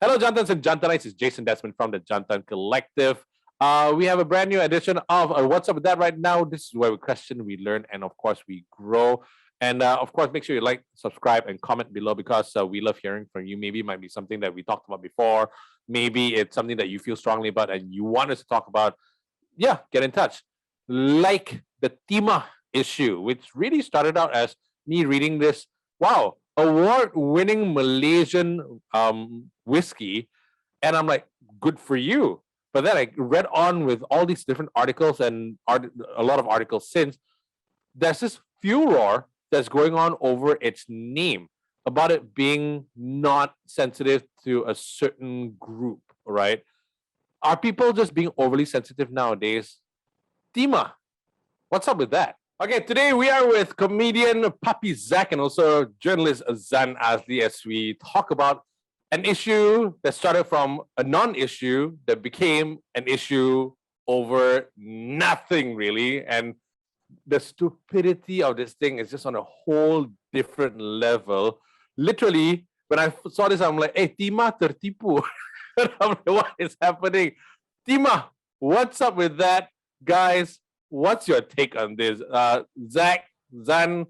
Hello, Jantans and Jantanites. It's Jason Desmond from the Jantan Collective. We have a brand new edition of What's Up With That right now. This is where we question, we learn, and of course, we grow. And of course, make sure you like, subscribe, and comment below because we love hearing from you. Maybe it might be something that we talked about before. Maybe it's something that you feel strongly about and you want us to talk about. Yeah, get in touch. Like the Timah issue, which really started out as me reading this. Wow, award-winning Malaysian whiskey, and I'm like, good for you. But then I read on with all these different articles and a lot of articles since. There's this furore that's going on over its name about it being not sensitive to a certain group, right? Are people just being overly sensitive nowadays? Timah, what's up with that? Okay, today we are with comedian Papi Zak and also journalist Zak Zan Azlee as we talk about an issue that started from a non-issue that became an issue over nothing really. And the stupidity of this thing is just on a whole different level. Literally, when I saw this, I'm like, hey, Timah tertipu. I'm like, what is happening? Timah, what's up with that? Guys, what's your take on this? Zak Zan,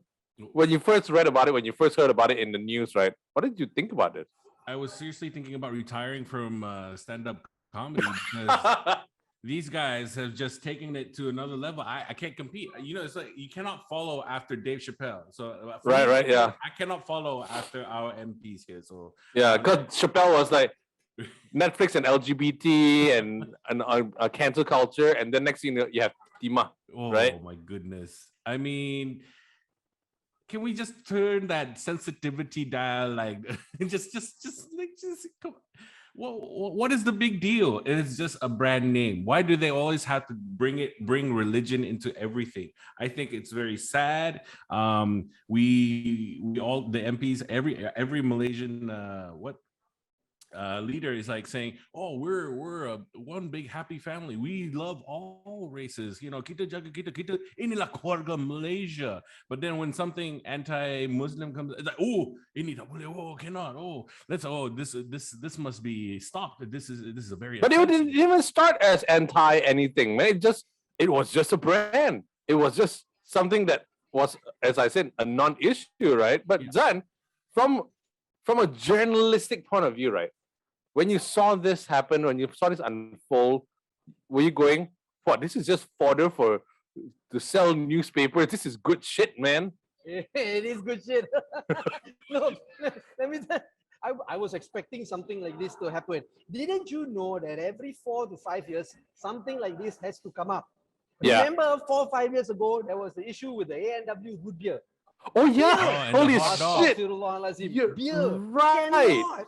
when you first read about it, when you first heard about it in the news, right? What did you think about it? I was seriously thinking about retiring from stand-up comedy because these guys have just taken it to another level. I can't compete. You know, it's like you cannot follow after Dave Chappelle. So right, yeah. I cannot follow after our MPs here. So yeah, because Chappelle was like Netflix and LGBT and cancel culture, and then next thing you have Timah, right? Oh my goodness! I mean, can we just turn that sensitivity dial? Like, just come. What is the big deal? It's just a brand name. Why do they always have to bring religion into everything? I think it's very sad. We all the MPs, every Malaysian leader is like saying, "Oh, we're a one big happy family. We love all races. You know, kita jaga kita inilah keluarga Malaysia." But then when something anti-Muslim comes, it's like, "Oh, ini tak boleh. Oh, cannot. Oh, this must be stopped. This is a very." But it didn't even start as anti anything. Man, it was just a brand. It was just something that was, as I said, a non-issue, right? But yeah. Zan, from a journalistic point of view, right? When you saw this happen, when you saw this unfold, were you going, what, this is just fodder to sell newspapers? This is good shit, man. It is good shit. No, let me tell you, I was expecting something like this to happen. Didn't you know that every 4 to 5 years, something like this has to come up? Yeah. Remember 4 or 5 years ago, there was the issue with the A&W root beer. Oh yeah! Holy shit! Beer, right?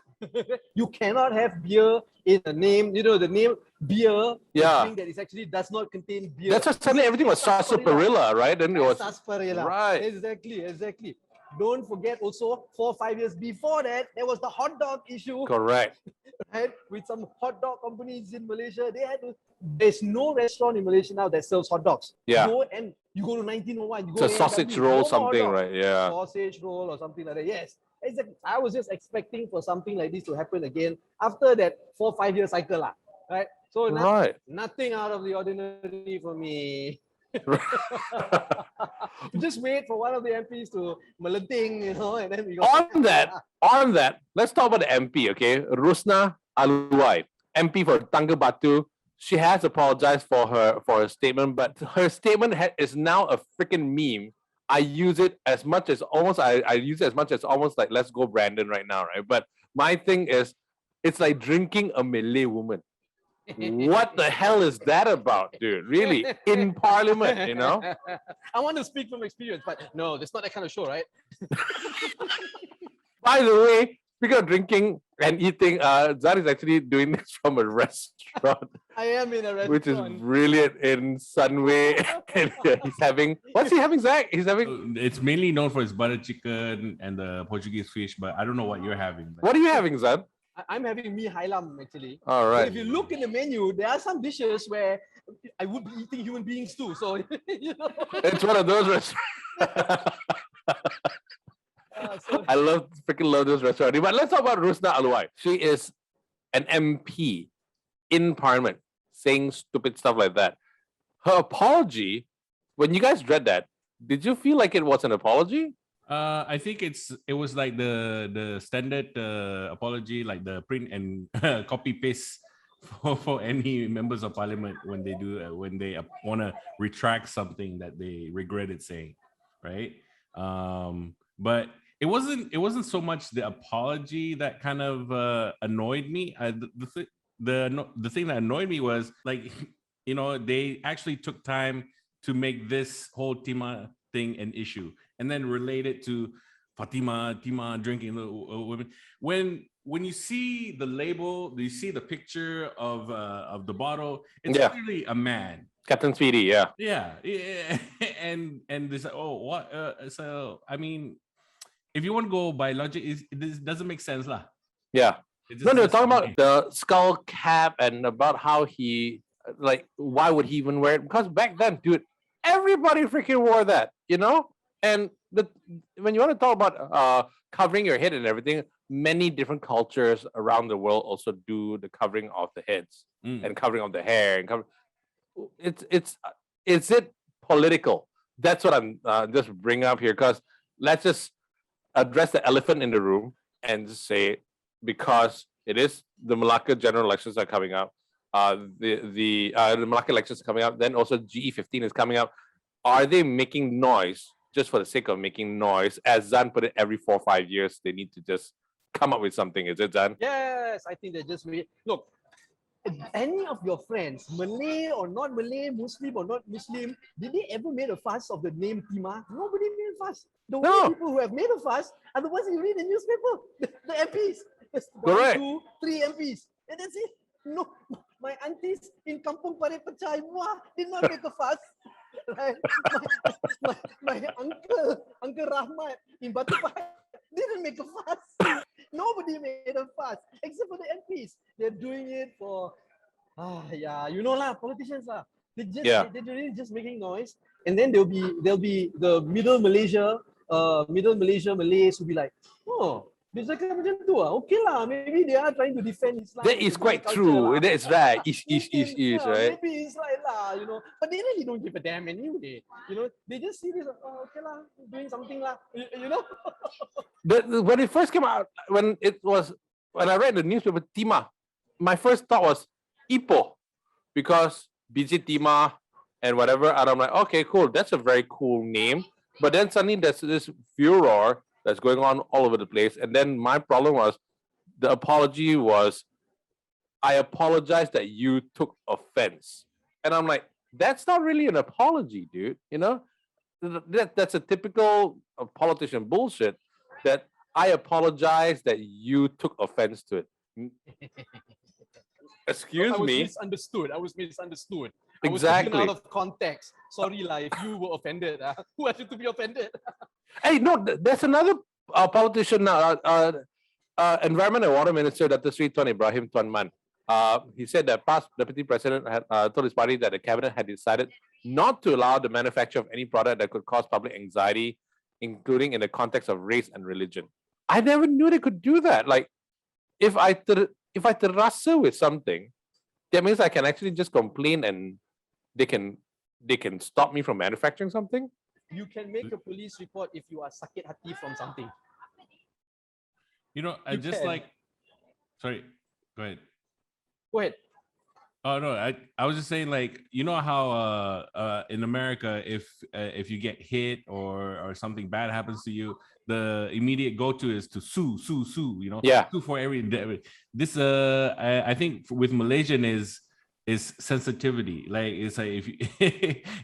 You cannot have beer in the name. You know the name beer. Yeah. That it actually does not contain beer. That's just suddenly everything was sarsaparilla, right? Then it was sarsaparilla. Right. Exactly. Don't forget also 4 or 5 years before that, there was the hot dog issue. Correct. Right? With some hot dog companies in Malaysia, there's no restaurant in Malaysia now that sells hot dogs. Yeah. You go to 1901. You it's go a sausage roll, something, right? Yeah. Sausage roll or something like that. Yes. Exactly. I was just expecting for something like this to happen again after that 4 or 5 year cycle, right? So nothing out of the ordinary for me. Just wait for one of the MPs to melenting, and then we go. On that, let's talk about the MP, okay? Rusna Aluai, MP for Tangga Batu. She has apologized for her statement, but her statement is now a freaking meme. I use it as much as almost like let's go Brandon right now, right? But my thing is, it's like drinking a Malay woman. What the hell is that about, dude? Really? In Parliament, I want to speak from experience, but no, that's not that kind of show, right? By the way, speaking of drinking and eating, Zan is actually doing this from a restaurant. I am in a restaurant. Which is brilliant in Sunway. And he's having, what's he having, Zak? He's having... It's mainly known for its butter chicken and the Portuguese fish, but I don't know what you're having. What are you having, Zan? I'm having mee hailam actually. All right. So if you look in the menu, there are some dishes where I would be eating human beings too. So it's one of those restaurants. I freaking love this restaurant. But let's talk about Rusna Aluai. She is an MP in Parliament saying stupid stuff like that. Her apology, when you guys read that, did you feel like it was an apology? I think it was like the standard apology, like the print and copy paste for any members of parliament when they do when they want to retract something that they regretted saying, right? But it wasn't so much the apology that kind of annoyed me. The thing that annoyed me was like, you know, they actually took time to make this whole Timah thing an issue and then relate it to Timah drinking women. When you see the label, you see the picture of the bottle, it's clearly a man. Captain Speedy, yeah. Yeah. and this, what? So, I mean, if you want to go by logic, this doesn't make sense, lah. Yeah. No, they're talking about the skull cap and about how he, like, why would he even wear it? Because back then, dude, everybody freaking wore that, you know? And when you want to talk about covering your head and everything, many different cultures around the world also do the covering of the heads and covering of the hair. And is it political? That's what I'm just bringing up here, because let's just address the elephant in the room and just say, because it is the Malacca general elections are coming up, the Malacca elections are coming up, then also GE15 is coming up. Are they making noise just for the sake of making noise? As Zan put it, every 4 or 5 years, they need to just come up with something. Is it, Zan? Yes, I think they just look. Any of your friends, Malay or not Malay, Muslim or not Muslim, did they ever made a fuss of the name Timah? Nobody made a fuss. The only people who have made a fuss are the ones you read in the newspaper, the MPs. There's 1, 2, 3 MPs, and that's it. No, my aunties in Kampung Pare Pachai did not make a fuss. Right? My Uncle Rahmat in Batu Pahat didn't make a fuss. Nobody made a fuss except for the MPs. They're doing it for, you know lah, politicians lah. They're really just making noise, and then there'll be the middle Malaysia Malays who be like, oh, dia cakap macam tu ah, okay lah, maybe they are trying to defend Islam. That is quite true. Lah. That's right. Ish, right? Maybe it's like lah, you know, but they really don't give a damn anyway. You know, they just see this, oh, okay lah, doing something lah, you know. When it first came out, when I read the newspaper Timah, my first thought was Ipoh, because BJ Timah and whatever, and I'm like, okay, cool, that's a very cool name. But then suddenly there's this furore that's going on all over the place. And then my problem was, the apology was, I apologize that you took offense. And I'm like, that's not really an apology, dude. You know, that's a typical politician bullshit, that I apologize that you took offense to it. Excuse me. I was misunderstood. Exactly. I was taken out of context. Sorry, lah, if you were offended. Who are you to be offended? Hey, no, there's another politician now, Environment and Water Minister, Dr. Sri Tuan Ibrahim Tuan Man. He said that past Deputy President had told his party that the cabinet had decided not to allow the manufacture of any product that could cause public anxiety, including in the context of race and religion. I never knew they could do that. Like, if I terasa with something, that means I can actually just complain and they can stop me from manufacturing something. You can make a police report if you are sakit hati from something. You know, sorry, go ahead. Go ahead. Oh no, I was just saying, like, you know how in America, if you get hit or something bad happens to you, the immediate go-to is to sue, you know, sue for this. I think with Malaysian is sensitivity. Like, it's like, if you,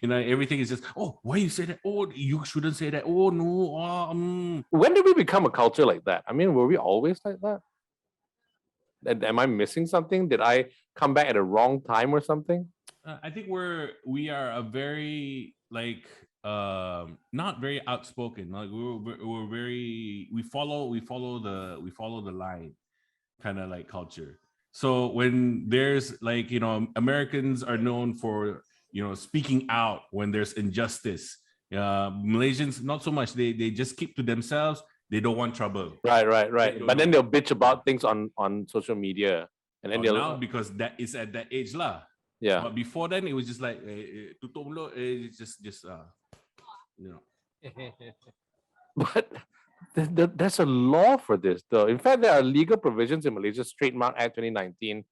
you know, everything is just, oh, why you say that? Oh, you shouldn't say that. Oh no. When did we become a culture like that? I mean, were we always like that? Am I missing something? Did I come back at a wrong time or something? I think we are a very, like, not very outspoken. Like, we're very, we follow the line kind of like culture. So when there's, like, you know, Americans are known for, you know, speaking out when there's injustice. Malaysians, not so much. They just keep to themselves. They don't want trouble. Right. But then they'll bitch about things on social media. And then now because that is at that age lah. yeah. But before then, it was just like tutup mulut, just you know. But there's a law for this, though. In fact, there are legal provisions in Malaysia's Trademark Act 2019,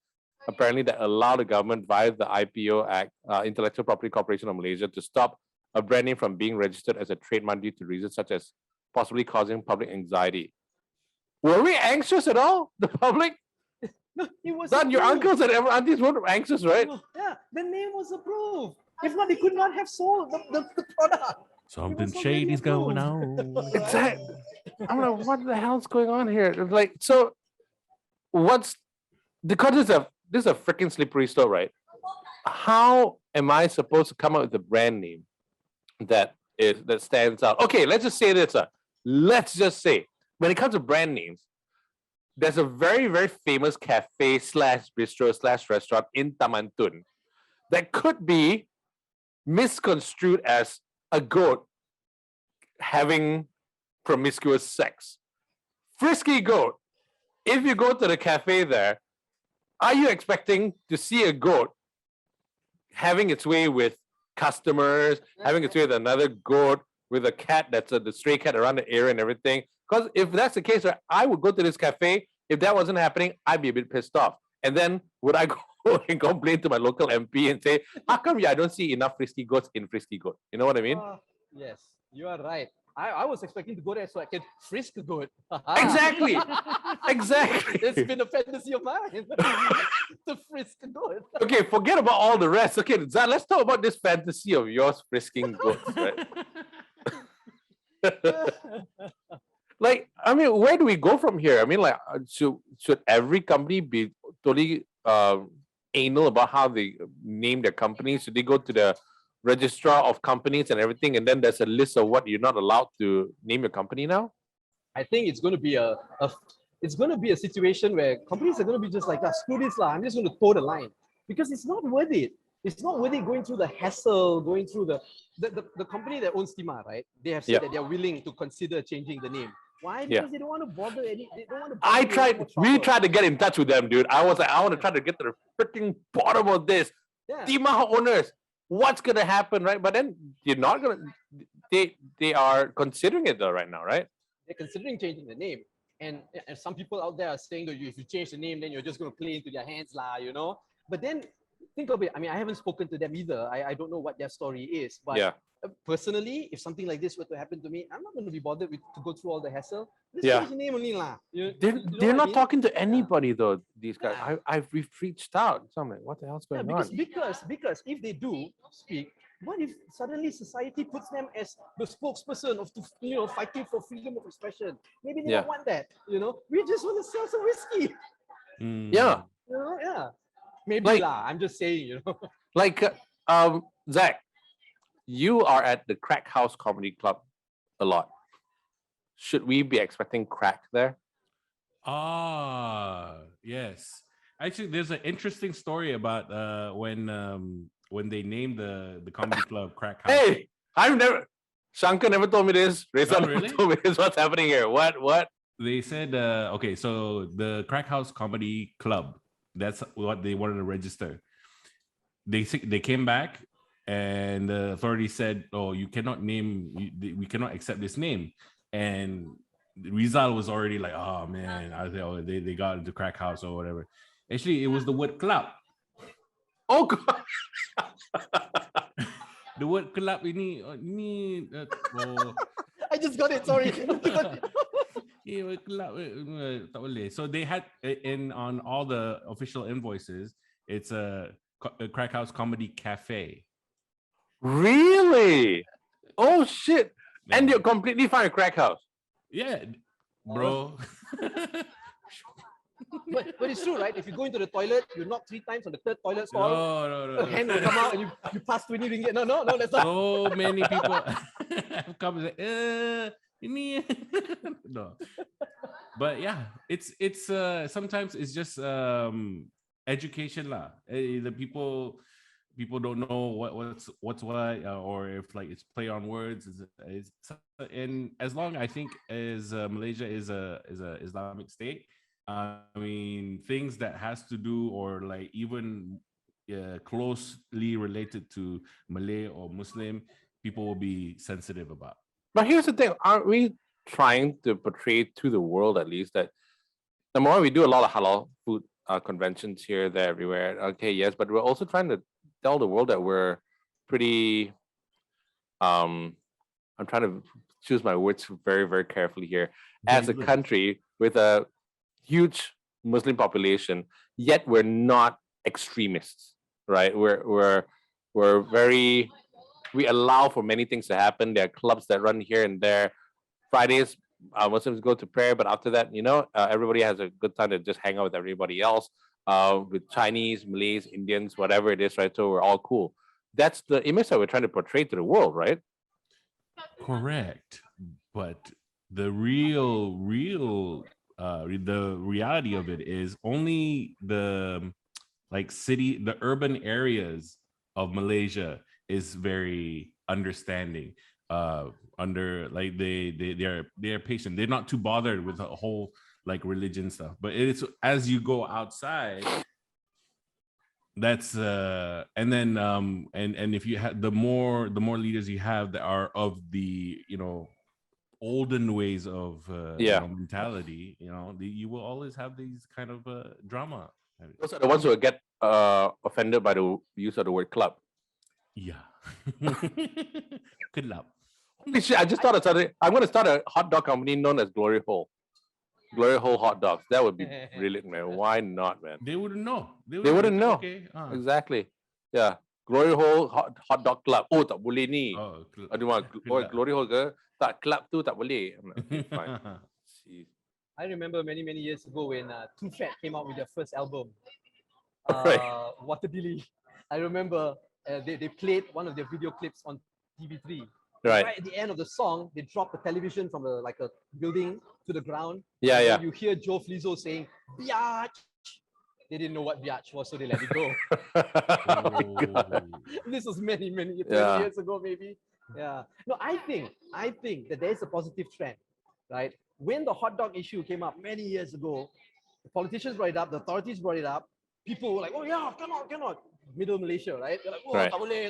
apparently, that allow the government via the IPO Act, Intellectual Property Corporation of Malaysia, to stop a brand name from being registered as a trademark due to reasons such as possibly causing public anxiety. Were we anxious at all, the public? No, it was Zan, your approved. uncles and aunties weren't anxious, right? Yeah, the name was approved. If not, they could not have sold the product. Something shady's going on. Exactly. I'm like, what the hell's going on here? It's like, so what's because this is a freaking slippery slope, right? How am I supposed to come up with a brand name that stands out? Okay, let's just say this. Let's just say when it comes to brand names, there's a very, very famous cafe / bistro / restaurant in Tamantun that could be misconstrued as a goat having promiscuous sex. Frisky Goat. If you go to the cafe there, are you expecting to see a goat having its way with customers, having its way with another goat, with a cat that's the stray cat around the area and everything? Because if that's the case, right, I would go to this cafe. If that wasn't happening, I'd be a bit pissed off. And then would I go and complain to my local MP and say, how come I don't see enough frisky goats in Frisky Goat? You know what I mean? Yes, you are right. I was expecting to go there so I can frisk a goat. Exactly. Exactly. It's been a fantasy of mine to frisk a goat. Okay, forget about all the rest. Okay, Zan, let's talk about this fantasy of yours frisking goats, right? Like, I mean, where do we go from here? I mean, like, should every company be totally anal about how they name their companies? Should they go to the registrar of companies and everything, and then there's a list of what you're not allowed to name your company now? I think it's going to be a situation where companies are going to be just like, screw this lah, I'm just going to toe the line, because it's not worth it. It's not worth it going through the hassle, going through the company that owns Timah, right? They have said that they're willing to consider changing the name. Why? Because they don't want to bother they don't want to We tried to get in touch with them, dude. I was like, I want to try to get to the freaking bottom of this. Yeah. Timah owners, what's gonna happen, right? But then you're not gonna. They are considering it though right now, right? They're considering changing the name, and some people out there are saying that if you change the name, then you're just going to play into their hands, lah, you know. But then think of it. I mean, I haven't spoken to them either. I don't know what their story is, but personally, if something like this were to happen to me, I'm not going to be bothered to go through all the hassle. Just change the name only, lah. They're not talking to anybody though. These guys, we've reached out. So I'm like, what the hell's going on? Because if they do speak, what if suddenly society puts them as the spokesperson of fighting for freedom of expression? Maybe they don't want that. You know, we just want to sell some whiskey. Yeah. You know, maybe lah. I'm just saying. You know, like Zach, you are at the Crack House Comedy Club a lot. Should we be expecting crack there? Yes. Actually, there's an interesting story about when they named the comedy club Crack House. Hey, Shankar never told me this. Reza really? never told me this. What's happening here? What? They said, okay, so the Crack House Comedy Club, that's what they wanted to register. They came back and the authorities said, oh, you cannot we cannot accept this name. And Rizal was already like, oh man, I think they got into Crack House or whatever. Actually, it was the word club. Oh God. The word club ini I just got it. Sorry. So they had on all the official invoices, it's a Crack House Comedy Cafe. Really? Oh shit! Yeah. And you're completely fine with Crack House? Yeah, bro. But it's true, right? If you go into the toilet, you knock 3 times on the 3rd toilet stall. No. A hand will come out and you pass 20 ringgit. No, that's not. So many people have come and say, no. But yeah, it's sometimes it's just education lah. The people don't know what's what, or if like it's play on words. And as long I think as Malaysia is a Islamic state, I mean, things that has to do or like even closely related to Malay or Muslim, people will be sensitive about. But here's the thing: aren't we trying to portray to the world at least that number one, we do a lot of halal food conventions here, there, everywhere. Okay, yes, but we're also trying to tell the world that we're pretty. I'm trying to choose my words very, very carefully here. As a Diverse. country with a huge Muslim population, yet we're not extremists, right? We're very we allow for many things to happen. There are clubs that run here and there. Fridays, Muslims go to prayer, but after that, everybody has a good time to just hang out with everybody else, with Chinese, Malays, Indians, whatever it is, right? So we're all cool. That's the image that we're trying to portray to the world, right? Correct. But the the reality of it is only the urban areas of Malaysia is very understanding. They're patient. They're not too bothered with the whole like religion stuff. But it's as you go outside, that's and then and if you have the more leaders you have that are of the olden ways of mentality, you will always have these kind of drama. Those are the ones who get offended by the use of the word club. Yeah. Good luck. Holy shit, I just thought of something. I'm going to start a hot dog company known as Glory Hole. Glory Hole hot dogs. That would be brilliant, man. Why not, man? They wouldn't know. They wouldn't know. Okay. Exactly. Yeah. Glory Hole hot dog club. Oh, tak boleh ni. Aduh, Glory Hole ke? Tak, club tu tak boleh. Okay, fine. I remember many years ago when Too Fat came out with their first album, Right. Water Dilly. I remember they played one of their video clips on TV3. Right. At the end of the song, they dropped the television from a building to the ground. Yeah, yeah. You hear Joe Flizzo saying, "Biatch." They didn't know what biatch was, so they let it go. This was many 20 years ago, maybe. Yeah. No, I think that there is a positive trend, right? When the hot dog issue came up many years ago, the politicians brought it up, the authorities brought it up. People were like, "Oh yeah, cannot." Middle Malaysia, right? They're like, "Oh, Right. tak boleh.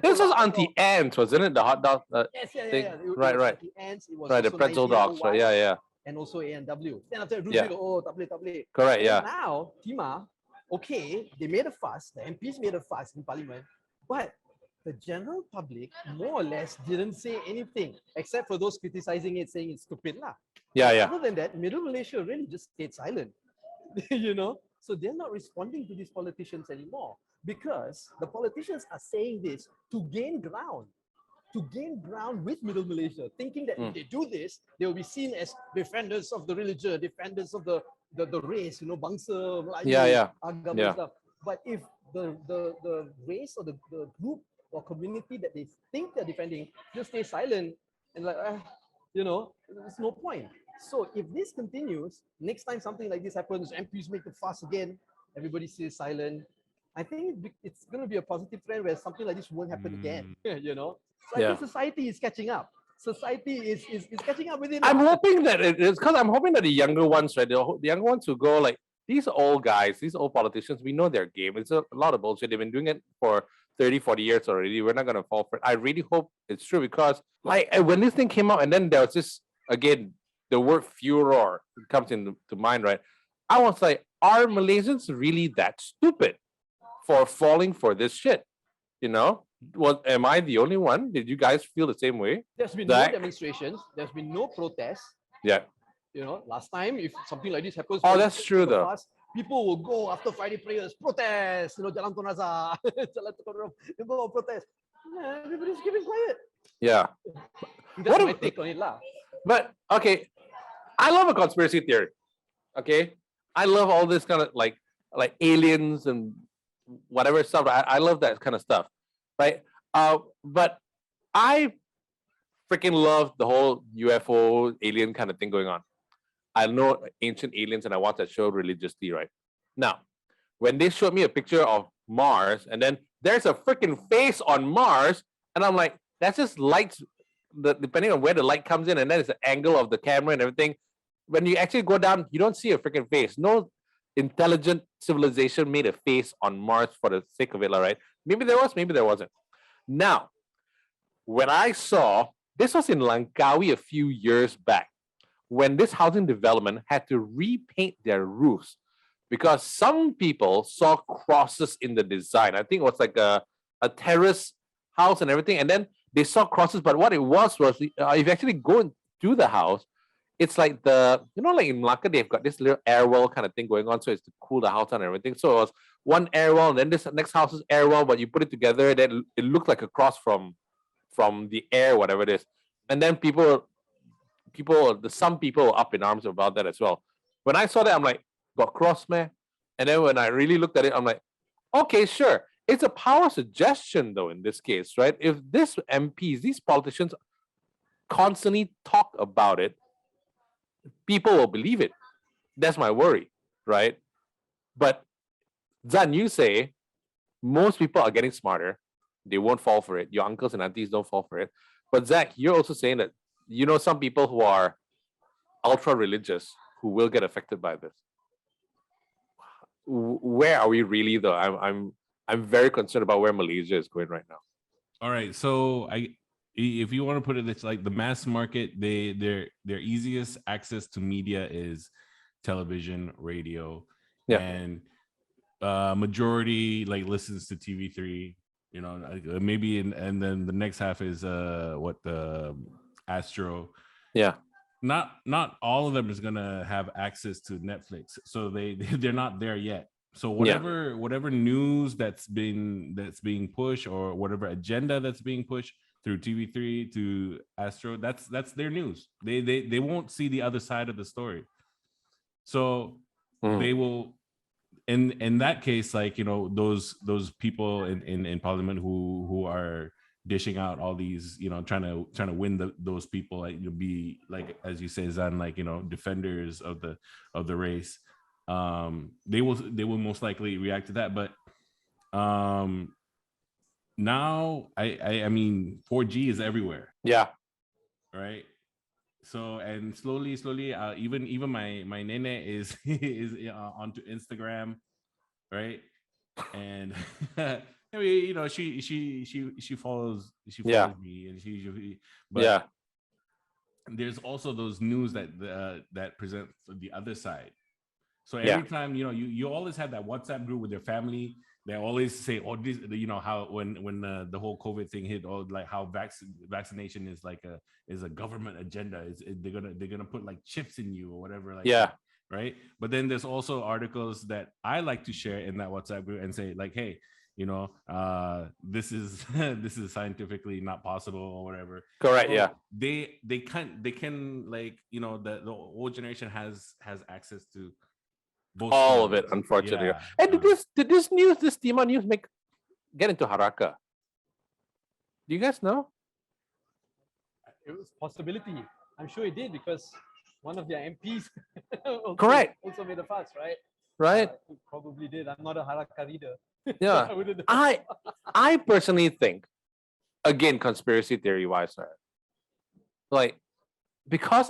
This was Auntie Anne's, wasn't it? The hot dog Yes. thing? It Right. was Auntie Anne's, it was Right, the also pretzel dogs, right? 1901, Yeah. and also A&W. Then after that, Yeah. oh, tak boleh. Correct, And yeah. now, Timah, okay, they made a fuss, the MPs made a fuss in Parliament, but the general public more or less didn't say anything, except for those criticizing it, saying it's stupid lah. Yeah. Other than that, Middle Malaysia really just stayed silent, So they're not responding to these politicians anymore because the politicians are saying this to gain ground with Middle Malaysia, thinking that if they do this, they will be seen as defenders of the religion, defenders of the race, bangsa, Melayu, agama and stuff. But if the race or the group or community that they think they're defending just stay silent and there's no point. So if this continues, next time something like this happens, MPs make a fuss again, everybody stays silent. I think it's going to be a positive trend where something like this won't happen again. So I think society is catching up. Society is catching up with it. I'm hoping that it is because I'm hoping that the younger ones, right? The younger ones who go like these old guys, these old politicians, we know their game. It's a lot of bullshit. They've been doing it for 30, 40 years already. We're not going to fall for it. I really hope it's true because like when this thing came out and then there was this, again, the word furore comes into mind, right? I was like, are Malaysians really that stupid for falling for this shit? Am I the only one? Did you guys feel the same way? There's been no demonstrations. There's been no protests. Yeah. Last time, if something like this happens, that's true though. People will go after Friday prayers, protest, Jalan Tun Razak, Jalan Tukar Rum, people will protest. Yeah, everybody's keeping quiet. Yeah. That's my take on it lah. But okay, I love a conspiracy theory. Okay, I love all this kind of like aliens and whatever stuff. I love that kind of stuff, right? But I freaking love the whole UFO alien kind of thing going on. I know Ancient Aliens and I watch that show religiously, right? Now, when they showed me a picture of Mars and then there's a freaking face on Mars, and I'm like, that's just lights, depending on where the light comes in, and then it's the angle of the camera and everything. when you actually go down, you don't see a freaking face. No intelligent civilization made a face on Mars for the sake of it, right? Maybe there was, maybe there wasn't. Now, when I saw, this was in Langkawi a few years back, when this housing development had to repaint their roofs because some people saw crosses in the design. I think it was like a terrace house and everything. And then they saw crosses, but what it was if you actually go into the house, it's like like in Malacca, they've got this little air well kind of thing going on. So it's to cool the house down and everything. So it was one air well, and then this next house is air well, but you put it together, then it looked like a cross from the air, whatever it is. And then some people were up in arms about that as well. When I saw that, I'm like, got cross, man. And then when I really looked at it, I'm like, okay, sure. It's a power suggestion, though, in this case, right? If these politicians constantly talk about it, people will believe it. That's my worry, right? But Zan, you say most people are getting smarter. They won't fall for it. Your uncles and aunties don't fall for it. But Zach, you're also saying that some people who are ultra religious who will get affected by this. Where are we really, though? I'm very concerned about where Malaysia is going right now. All right, so if you want to put it, it's like the mass market. Their easiest access to media is television, radio, and majority like listens to TV3. Maybe and then the next half is the Astro. Yeah. Not all of them is gonna have access to Netflix, so they're not there yet. So whatever news that's being pushed, or whatever agenda that's being pushed through TV3 to Astro, that's their news. They won't see the other side of the story. So they will, in that case, like those people in Parliament who are dishing out all these, trying to win those people, like be like, as you say, Zan, like defenders of the race. They will most likely react to that, but now I mean 4G is everywhere. Yeah. Right. So, and slowly, even my nene is onto Instagram, right? And I mean, she follows me, and but there's also those news that present the other side. So every time, you always have that WhatsApp group with your family. They always say, "Oh, this," how when the whole COVID thing hit, or like how vaccination is like a government agenda. They're gonna put like chips in you or whatever. Like right. But then there's also articles that I like to share in that WhatsApp group and say like, hey, this is this is scientifically not possible or whatever. Correct. So they can like the old generation has access to both all of it, unfortunately. And did this Timah news get into Haraka? Do you guys know? It was a possibility. I'm sure it did, because one of their MPs also made a fuss, right? Right. Probably did. I'm not a Haraka reader. Yeah. I personally think, again, conspiracy theory wise, like, because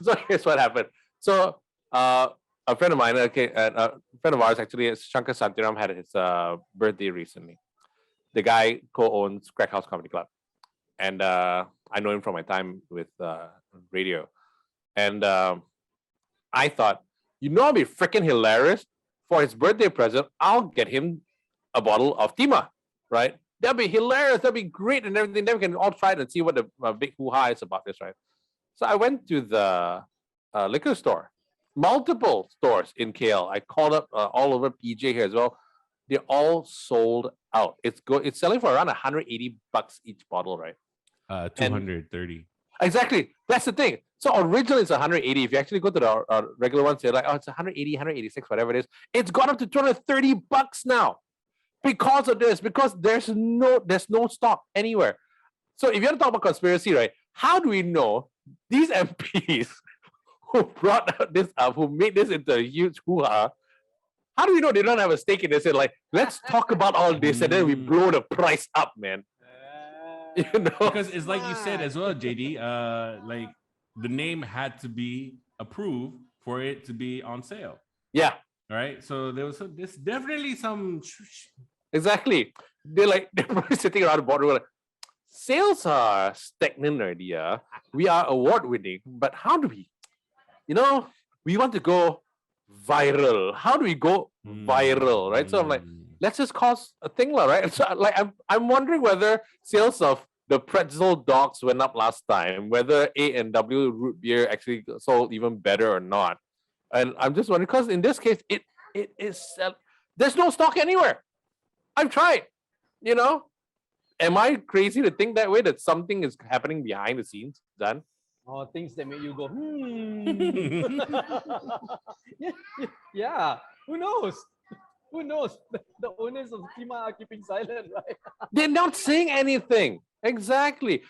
so here's what happened. So a friend of mine, a friend of ours, actually, Shankar Santiram, had his birthday recently. The guy co-owns Crack House Comedy Club, and I know him from my time with radio. And I thought, it'd be freaking hilarious for his birthday present. I'll get him a bottle of Timah, right? That'd be hilarious. That'd be great, and everything. Then we can all try it and see what the big hoo-ha is about this, right? So I went to the liquor store. Multiple stores in KL. I called up all over PJ here as well. They're all sold out. It's selling for around $180 each bottle, right? 230. Exactly. That's the thing. So originally it's 180. If you actually go to the regular ones, they're like, oh, it's 180, 186, whatever it is. It's gone up to $230 now because of this. Because there's no stock anywhere. So if you want to talk about conspiracy, right? How do we know these MPs who brought out this up, who made this into a huge hoo-ha, how do we know they don't have a stake in this? And like, let's talk about all this, and then we blow the price up, man. Because it's like you said as well, JD. Like the name had to be approved for it to be on sale. Yeah. All right. So there's definitely some. Exactly. They're probably sitting around the boardroom like, sales are stagnant already. Yeah. We are award winning, but how do we, we want to go viral. How do we go viral? Right. So I'm like, let's just cause a thing, right? So I'm wondering whether sales of the pretzel dogs went up last time, whether A&W root beer actually sold even better or not. And I'm just wondering, because in this case, it is there's no stock anywhere. I've tried, Am I crazy to think that way, that something is happening behind the scenes, Zan? Or things that make you go, yeah. Who knows? Who knows? The owners of Timah are keeping silent, right? They're not saying anything. Exactly.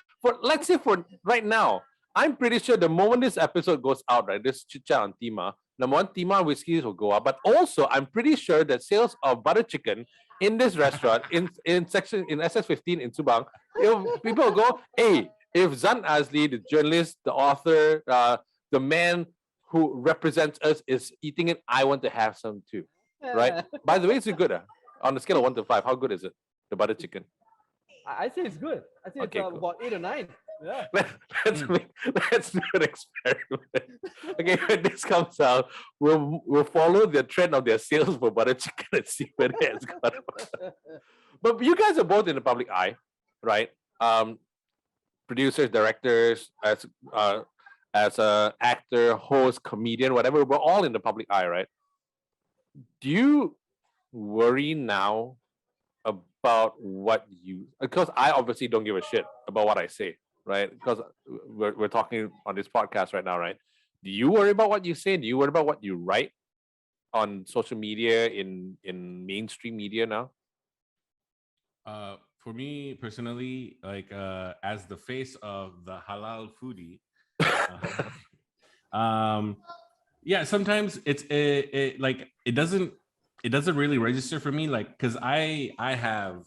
Let's say for right now, I'm pretty sure the moment this episode goes out, right, this chit chat on Timah, number one, Timah whiskeys will go up. But also, I'm pretty sure that sales of butter chicken in this restaurant, in SS15 in Subang, people will go, hey, if Zan Azlee, the journalist, the author, the man who represents us is eating it, I want to have some too. Right? By the way, it's good. On the scale of 1 to 5, how good is it? The butter chicken. I say it's good. I say it's about 8 or 9. Yeah. Let's do an experiment. Okay, when this comes out, we'll follow the trend of their sales for butter chicken and see where it's gone. But you guys are both in the public eye, right? Producers, directors, as a actor, host, comedian, whatever, we're all in the public eye, right? Do you worry now about what because I obviously don't give a shit about what I say, right? Because we're talking on this podcast right now, right? Do you worry about what you say? Do you worry about what you write on social media, in mainstream media now? For me personally, as the face of the halal foodie, yeah, sometimes it doesn't really register for me, because I have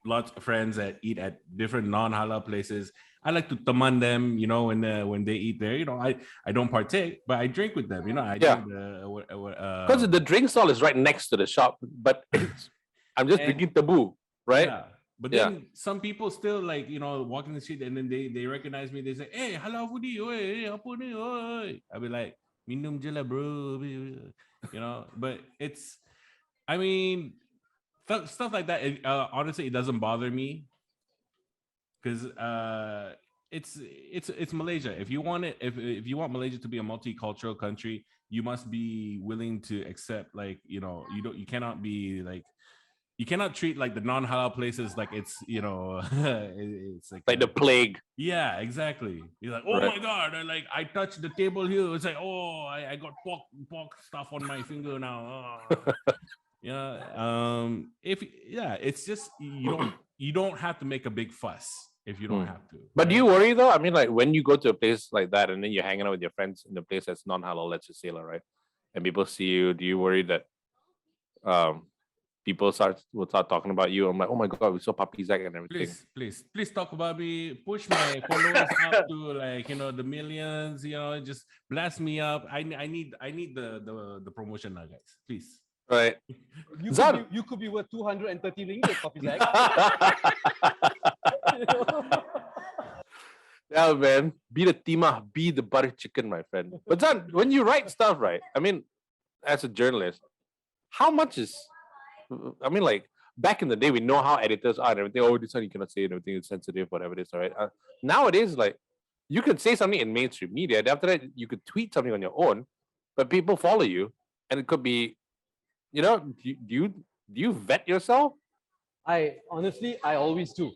lots of friends that eat at different non-halal places. I like to taman them, when they eat there. I don't partake, but I drink with them. I drink because the drink stall is right next to the shop, but I'm just drinking taboo, right? Yeah. But then some people still walking the street, and then they recognize me. They say, "Hey, halal foodie, oi, apa ni, oi." I'll be like, "Minum je lah, bro." But it's, I mean, stuff like that. Honestly, it doesn't bother me, because it's Malaysia. If you want it, if you want Malaysia to be a multicultural country, you must be willing to accept, you cannot be you cannot treat the non-halal places like it's it's like the plague. Yeah, exactly. You're like, oh my god, I touched the table here. It's like, oh, I got pork stuff on my finger now. It's just you don't have to make a big fuss if you don't have to. But do you worry though? I mean, when you go to a place like that and then you're hanging out with your friends in a place that's non-halal, let's just say, right? And people see you, do you worry that people will start talking about you? I'm like, oh my god, we saw Papi Zak and everything. Please talk about me. Push my followers up to the millions. Just blast me up. I need the promotion now, guys. Please. Right. You could be worth 230 ringgit, Papi Zak. Yeah, man. Be the Timah, be the butter chicken, my friend. But Zan, when you write stuff, right? I mean, as a journalist, how much is? I mean, back in the day, we know how editors are and everything. Oh, this one you cannot say, and everything is sensitive, whatever it is. All right. Nowadays, you could say something in mainstream media. And after that, you could tweet something on your own, but people follow you, and it could be, do you vet yourself? I always do.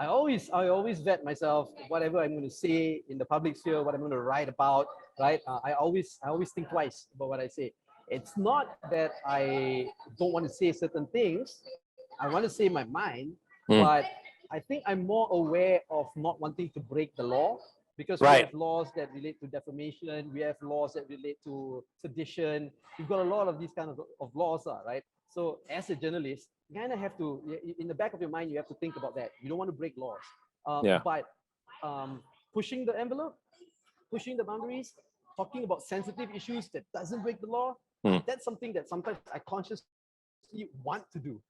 I always vet myself. Whatever I'm going to say in the public sphere, what I'm going to write about, right? I always think twice about what I say. It's not that I don't want to say certain things. I want to say my mind, but I think I'm more aware of not wanting to break the law, because we have laws that relate to defamation. We have laws that relate to sedition. We've got a lot of these kind of laws, right? So as a journalist, you kind of have to, in the back of your mind, you have to think about that. You don't want to break laws. But pushing the envelope, pushing the boundaries, talking about sensitive issues that doesn't break the law. That's something that sometimes I consciously want to do.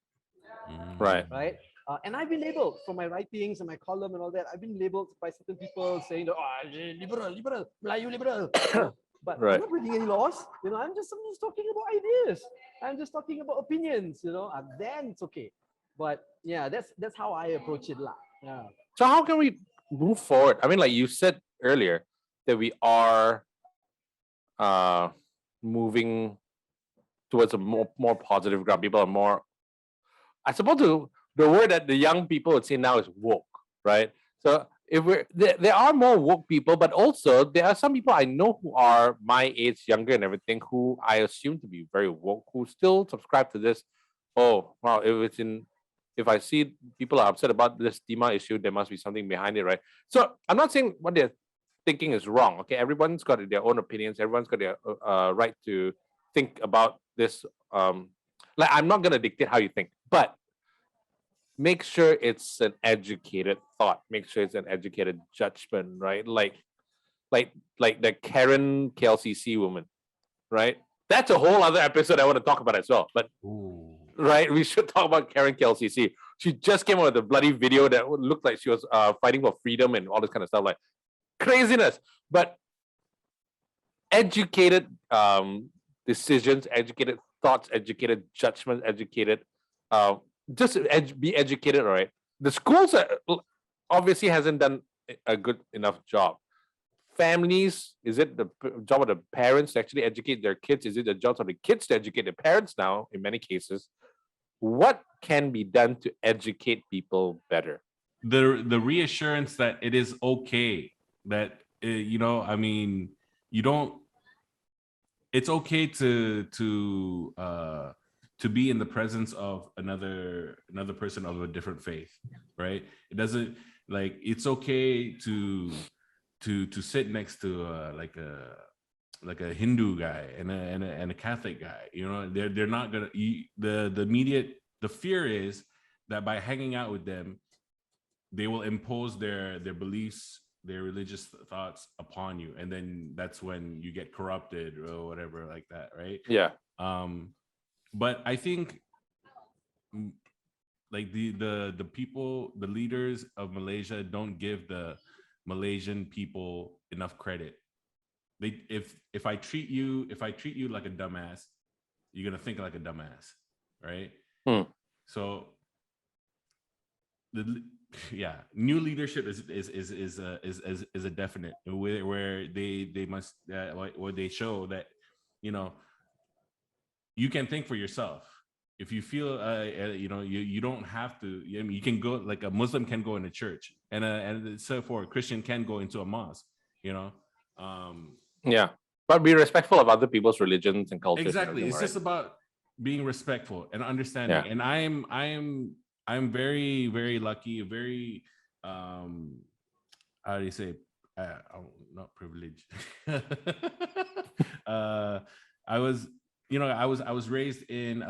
Right. Right. And I've been labeled for my writings and my column and all that. I've been labeled by certain people saying, "Oh, liberal, Melayu liberal." But Right. I'm not breaking any laws. I'm just talking about ideas. I'm just talking about opinions. Then it's okay. But yeah, that's how I approach it, lah. Yeah. So how can we move forward? I mean, like you said earlier, that we are moving towards a more positive ground. People are more, I suppose the word that the young people would say now is woke, right? So if there are more woke people, but also there are some people I know who are my age, younger and everything, who I assume to be very woke, who still subscribe to this. Oh, wow, if I see people are upset about this Timah issue, there must be something behind it, right? So I'm not saying what they're thinking is wrong. Okay, everyone's got their own opinions. Everyone's got their right to think about this. Like I'm not gonna dictate how you think, but make sure it's an educated thought. Make sure it's an educated judgment, right? Like the Karen KLCC woman, right? That's a whole other episode I want to talk about as well. But right, we should talk about Karen KLCC. She just came out with a bloody video that looked like she was fighting for freedom and all this kind of stuff, like craziness. But educated decisions, educated thoughts, educated judgments, educated just be educated, all right? The schools obviously hasn't done a good enough job. Families, is it the job of the parents to actually educate their kids? Is it the job of the kids to educate their parents now, in many cases? What can be done to educate people better? The reassurance that it is okay, that I mean, you don't. It's okay to be in the presence of another person of a different faith, right? It doesn't, like, it's okay to sit next to like a Hindu guy and a Catholic guy. They're not gonna, the fear is that by hanging out with them, they will impose their beliefs, their religious thoughts upon you, and then that's when you get corrupted or whatever like that, right? Yeah. But I think like the people, the leaders of Malaysia don't give the Malaysian people enough credit. If I treat you like a dumbass, you're gonna think like a dumbass, right? So new leadership is a definite, where they must where they show that you can think for yourself. If you feel you don't have to. I mean, you can go, like a Muslim can go into church, and so for a Christian can go into a mosque. Yeah, but be respectful of other people's religions and cultures. Exactly, it's just about being respectful and understanding. And I'm very, very lucky, very how do you say, I'm not privileged. I was raised in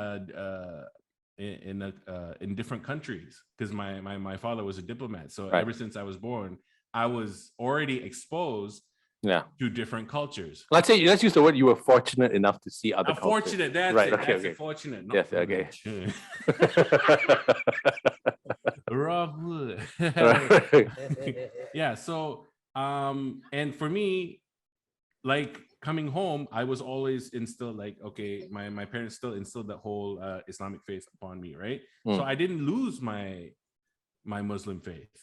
different countries, because my father was a diplomat. So ever since I was born, I was already exposed to different cultures. Let's use the word, you were fortunate enough to see other cultures. Fortunate, that's right. it. Okay, that's okay. Fortunate. Yes, okay. Raw wood. Yeah. So and for me, like, coming home, I was always instilled, like, okay, my parents still instilled that whole Islamic faith upon me, right? So I didn't lose my Muslim faith,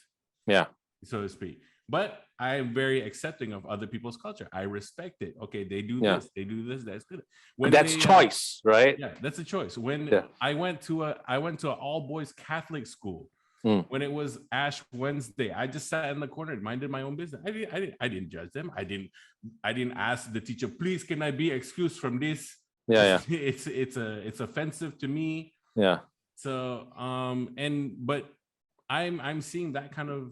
so to speak. But I'm very accepting of other people's culture. I respect it. Okay, they do this, that's good. When that's choice, right? Yeah, that's a choice. When I went to an all boys Catholic school, when it was Ash Wednesday, I just sat in the corner and minded my own business. I didn't judge them. I didn't ask the teacher, please, can I be excused from this? It's offensive to me. Yeah. So but I'm seeing that kind of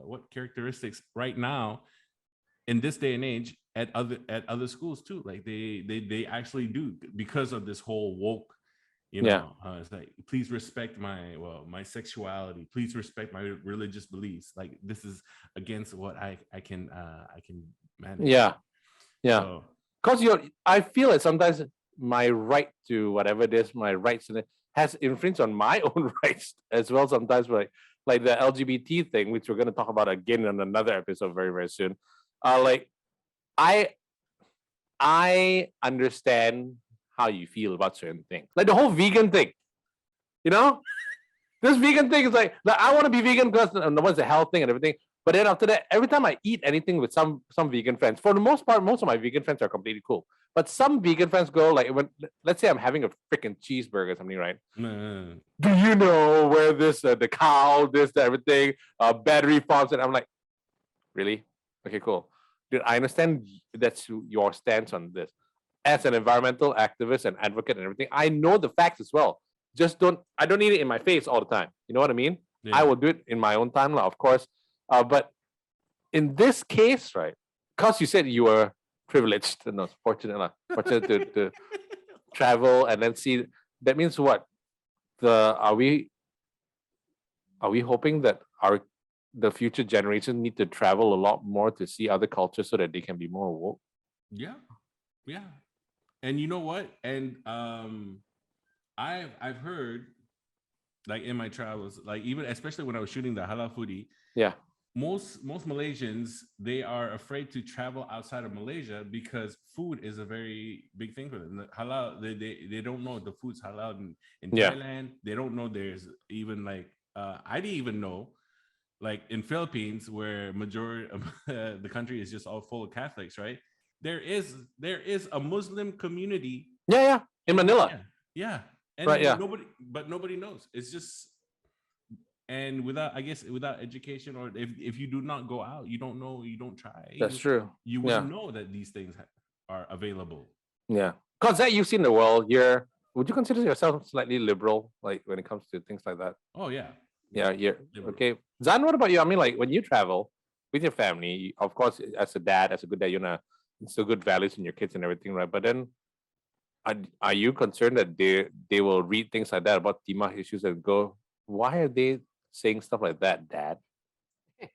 what characteristics right now in this day and age at other schools too. Like they actually do, because of this whole woke You know, it's like, please respect my sexuality. Please respect my religious beliefs. Like, this is against what I can manage. Yeah. So, Because I feel like sometimes my right to whatever it is, my rights in it has infringed on my own rights as well. Sometimes, like the LGBT thing, which we're going to talk about again in another episode very, very soon. Like I understand how you feel about certain things, like the whole vegan thing. You know, this vegan thing is like I want to be vegan because what's the health thing and everything. But then after that, every time I eat anything with some vegan friends, for the most part, most of my vegan friends are completely cool. But some vegan friends go like, when let's say I'm having a freaking cheeseburger or something, right? Do you know where this the cow, this, everything, battery farms, and I'm like, really? Okay, cool. Dude, I understand that's your stance on this. As an environmental activist and advocate and everything, I know the facts as well. I don't need it in my face all the time. You know what I mean? I will do it in my own time, of course. But in this case, right, because you said you were privileged, no, fortunate to travel and then see, that means what? Are we hoping that the future generation need to travel a lot more to see other cultures so that they can be more woke? Yeah. And you know what? And I've heard, like, in my travels, like, even especially when I was shooting the halal foodie, most Malaysians, they are afraid to travel outside of Malaysia because food is a very big thing for them. The halal, they don't know the food's halal in Thailand. They don't know there's even like I didn't even know, like, in Philippines, where majority of the country is just all full of Catholics, right? There is a Muslim community. In Manila. And nobody knows. It's just, and without education, or if you do not go out, you don't know, you don't try. That's true. You wouldn't know that these things are available. Yeah, because that you've seen the world. Would you consider yourself slightly liberal, like when it comes to things like that? Oh yeah. You're okay. Zan, what about you? I mean, like when you travel with your family, of course, as a good dad, instill good values in your kids and everything, right? But then, are you concerned that they will read things like that about Timah issues and go, why are they saying stuff like that, Dad?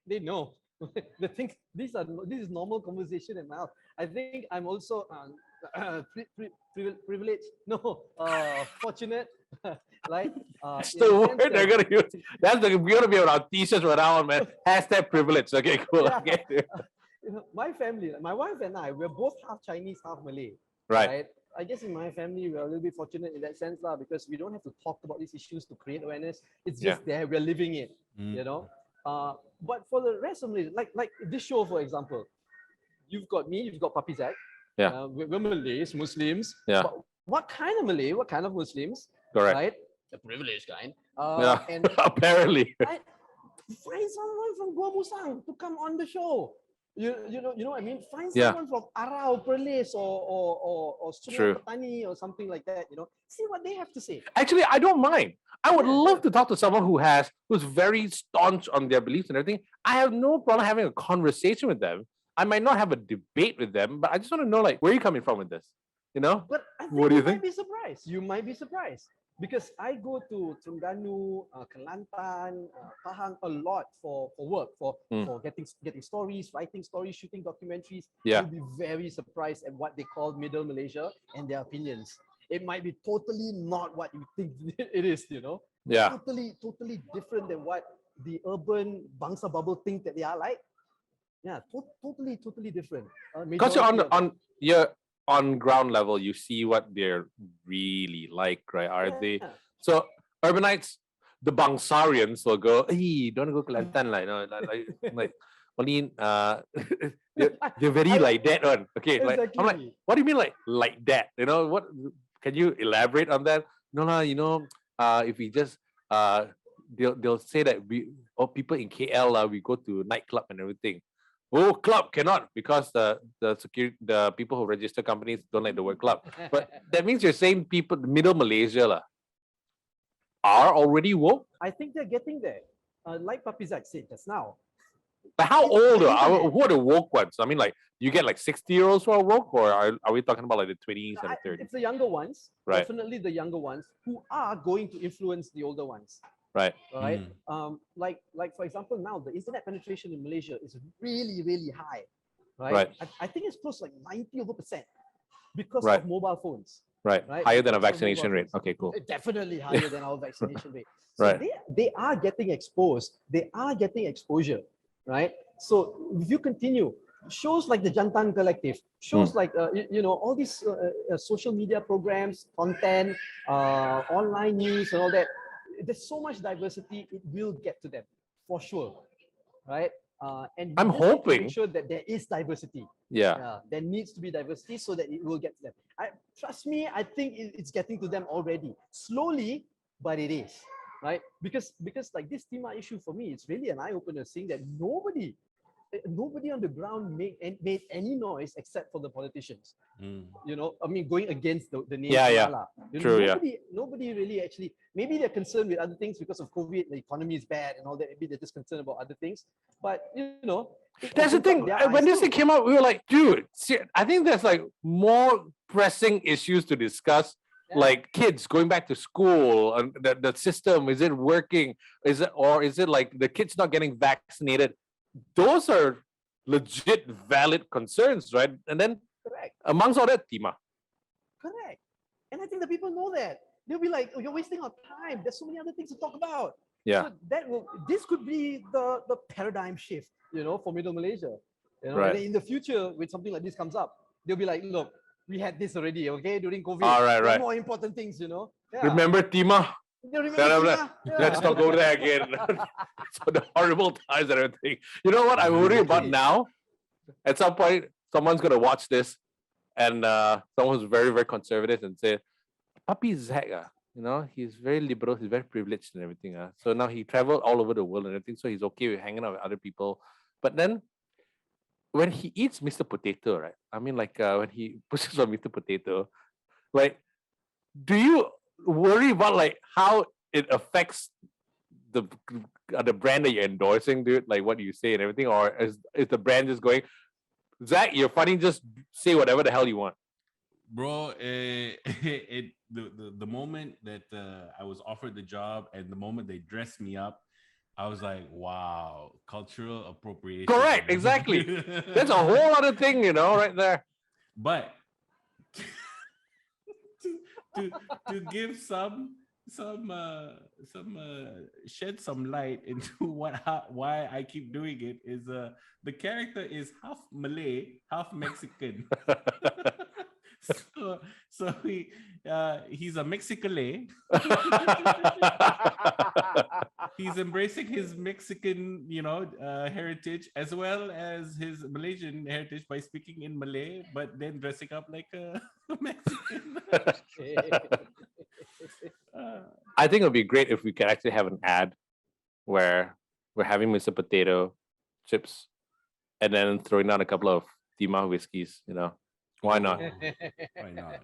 They know. The thing, this is normal conversation in my house. I think I'm also privileged. No, fortunate. Like that's the word they're gonna use. That's gonna be on our t-shirts right now, man. Hashtag privilege. Okay, cool. Okay. My family, my wife and I, we're both half Chinese, half Malay. Right. I guess in my family, we're a little bit fortunate in that sense, because we don't have to talk about these issues to create awareness. It's just there, we're living it, you know. But for the rest of Malaysia, like this show, for example, you've got me, you've got Papi Zak. We're Malays, Muslims. But what kind of Malay? What kind of Muslims? Correct. Right? The privileged kind. And apparently. Find someone from Gua Musang to come on the show. You know what I mean? Find someone from Arau, Perlis, or Sungai Petani or something like that. See what they have to say. Actually, I don't mind. I would love to talk to someone who's very staunch on their beliefs and everything. I have no problem having a conversation with them. I might not have a debate with them, but I just want to know, like, where are you coming from with this? But I think what do you think? Might be surprised. You might be surprised. Because I go to Terengganu, Kelantan, Pahang a lot for work, for getting stories, writing stories, shooting documentaries. You'll be very surprised at what they call Middle Malaysia and their opinions. It might be totally not what you think it is, Totally different than what the urban bangsa bubble think that they are like. Totally different. Because you're on ground level, you see what they're really like, right? Are they so urbanites? The Bangsarians will go, "Hey, don't go Kelantan, like only they're very like that one." Okay, exactly. I'm like, what do you mean like that? What? Can you elaborate on that? No, if we just they'll say that people in KL we go to nightclub and everything. Oh, club cannot, because the people who register companies don't like the word club. But that means you're saying people, Middle Malaysia are already woke? I think they're getting there. Like Papi Zak said just now, But how old who are the woke ones? I mean, like, you get like 60-year-olds who are woke, or are we talking about like the 20s and the 30s? It's the younger ones, right? Definitely the younger ones who are going to influence the older ones. Right. Right. Like for example, now the internet penetration in Malaysia is really, really high. Right. I think it's close to like 90% because of mobile phones. Right. Higher than a vaccination rate. Okay, cool. Definitely higher than our vaccination rate. So right. They are getting exposed. They are getting exposure. Right. So if you continue, shows like the Jantan Collective, shows like all these social media programs, content, online news, and all that. There's so much diversity. It will get to them for sure, right? And I'm hoping to make sure that there is diversity. There needs to be diversity so that it will get to them. Trust me, I think it's getting to them already, slowly, but it is, right? Because like this Timah issue for me, it's really an eye opener, seeing that nobody on the ground made any noise except for the politicians. I mean, going against the nation. True, nobody really actually, maybe they're concerned with other things because of COVID, the economy is bad and all that. Maybe they're just concerned about other things. But, that's the thing. When this thing came out, we were like, dude, I think there's like more pressing issues to discuss. Like kids going back to school, and the system, is it working? Is it like the kids not getting vaccinated? Those are legit valid concerns, right? And then amongst all that, Timah. Correct. And I think the people know that. They'll be like, oh, you're wasting our time. There's so many other things to talk about. So this could be the paradigm shift, for Middle Malaysia. And then in the future, when something like this comes up, they'll be like, look, we had this already, okay, during COVID. All right. More important things, Remember Timah? Let's not go there again. So the horrible times and everything. You know what I worry about now? At some point, someone's gonna watch this, and someone who's very, very conservative and say, Papi Zak, he's very liberal, he's very privileged and everything. So now he traveled all over the world and everything, so he's okay with hanging out with other people. But then when he eats Mr. Potato, right? I mean, like when he pushes on Mr. Potato, like, do you worry about like how it affects the brand that you're endorsing, dude? Like what you say and everything, or is the brand just going, Zach, you're funny, just say whatever the hell you want? Bro, the moment that I was offered the job and the moment they dressed me up, I was like, wow, cultural appropriation. Correct, exactly. That's a whole other thing, right there. But to give some shed some light into why I keep doing it is the character is half Malay, half Mexican. so he's a Mexicalay. He's embracing his Mexican, heritage as well as his Malaysian heritage by speaking in Malay, but then dressing up like a Mexican. I think it would be great if we could actually have an ad where we're having Mr. Potato chips and then throwing down a couple of Timah whiskeys, Why not? Why not?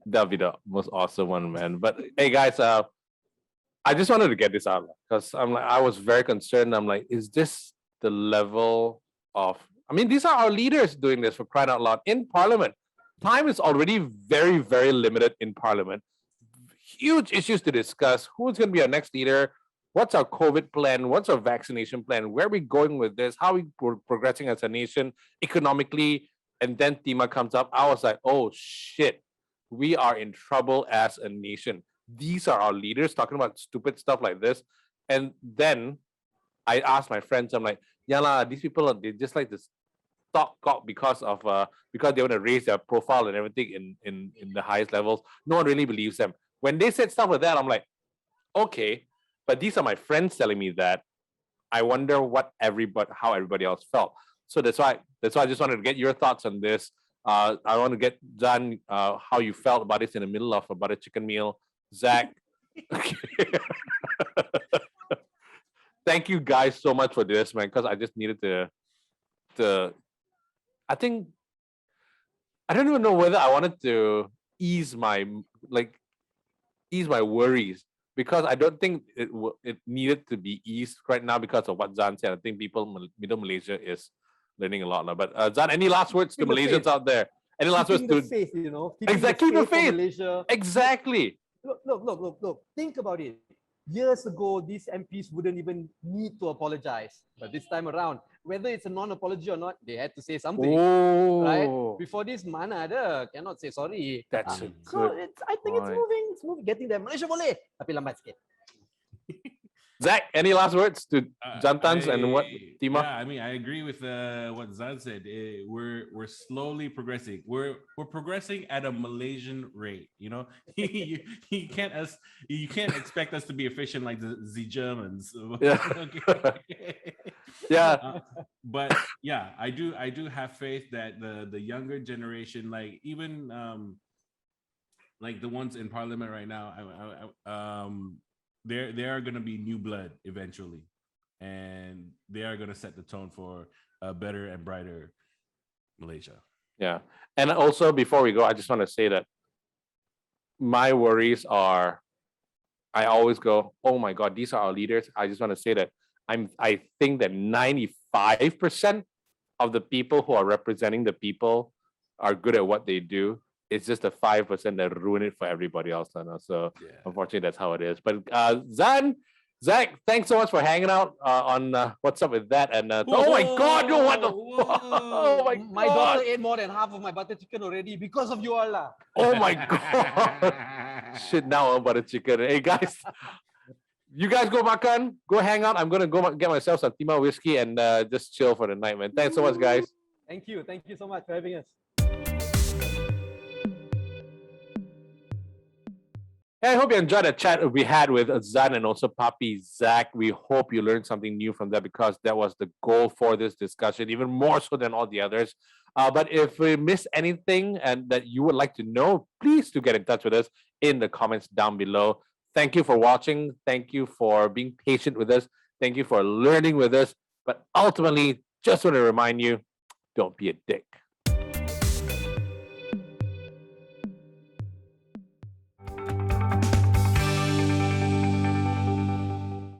That'd be the most awesome one, man. But hey, guys, I just wanted to get this out because I was very concerned. I'm like, is this the level of? I mean, these are our leaders doing this, for crying out loud, in Parliament. Time is already very, very limited in Parliament. Huge issues to discuss. Who's going to be our next leader? What's our COVID plan? What's our vaccination plan? Where are we going with this? How are we progressing as a nation economically? And then Timah comes up. I was like, oh shit, we are in trouble as a nation. These are our leaders talking about stupid stuff like this. And then I asked my friends, I'm like, yeah lah, these people, they just like to talk because they want to raise their profile and everything in the highest levels. No one really believes them. When they said stuff like that, I'm like, okay, but these are my friends telling me that. I wonder how everybody else felt. So that's why I just wanted to get your thoughts on this. I want to get Zan, how you felt about this in the middle of a butter chicken meal. Zach, thank you guys so much for this, man, because I just needed to. I think I don't even know whether I wanted to ease my worries because I don't think it needed to be eased right now because of what Zan said. I think middle Malaysia is learning a lot now. But Zan, any last words to Malaysians out there? Any last words Keeping to the faith, keeping exactly the for faith? Malaysia. Exactly. Look. Think about it. Years ago, these MPs wouldn't even need to apologize. But this time around, whether it's a non-apology or not, they had to say something. Right? Before this, mana ada cannot say sorry. That's a so good I think it's moving, getting there. Malaysia boleh, tapi lambat sikit. Zach, any last words to Jantans and what Timah? Yeah, I mean, I agree with what Zan said. We're slowly progressing. We're progressing at a Malaysian rate. You can't expect us to be efficient like the Germans. Yeah. Yeah. But yeah, I do have faith that the younger generation, like even like the ones in Parliament right now, there are going to be new blood eventually, and they are going to set the tone for a better and brighter Malaysia. Yeah. And also, before we go, I just want to say that my worries are, I always go, oh my God, these are our leaders. I just want to say that I think that 95% of the people who are representing the people are good at what they do. It's just the 5% that ruin it for everybody else. So unfortunately, that's how it is. But Zan, Zach, thanks so much for hanging out on What's Up With That. And oh my God, what the oh my daughter ate more than half of my butter chicken already because of you all lah. Oh my God. Shit, now butter chicken. Hey guys, you guys go makan, go hang out. I'm gonna go get myself some Timah Whiskey and just chill for the night, man. Thanks so much, guys. Thank you so much for having us. Hey, I hope you enjoyed the chat we had with Zan and also Papi Zak. We hope you learned something new from that, because that was the goal for this discussion, even more so than all the others. But if we missed anything and that you would like to know, please do get in touch with us in the comments down below. Thank you for watching. Thank you for being patient with us. Thank you for learning with us. But ultimately, just want to remind you, don't be a dick.